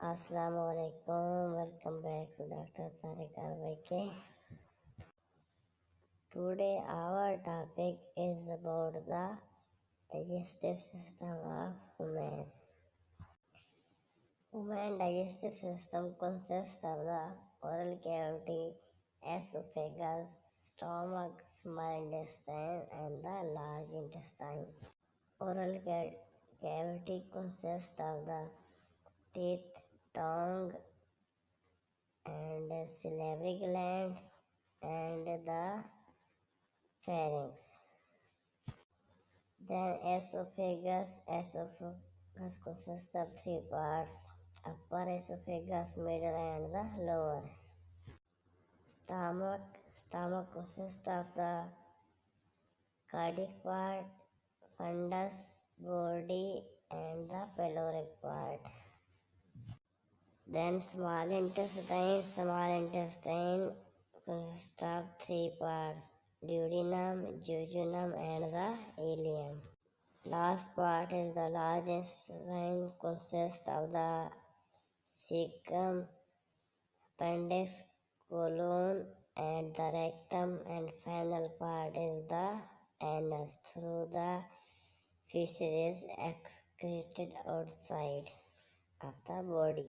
Assalamu alaikum. Welcome back to Dr. Tariq RYK. Today our topic is about the digestive system of human. Human digestive system consists of the oral cavity, esophagus, stomach, small intestine, and the large intestine. Oral cavity consists of the teeth, tongue, and salivary gland and the pharynx. Then esophagus consists of three parts: upper esophagus, middle, and the lower. Stomach consists of the cardiac part, fundus, body, and the pyloric part. Then small intestine consists of three parts: duodenum, jejunum, and the ileum. Last part is the large intestine, consists of the cecum, appendix, colon, and the rectum, and final part is the anus. Through the feces is excreted outside of the body.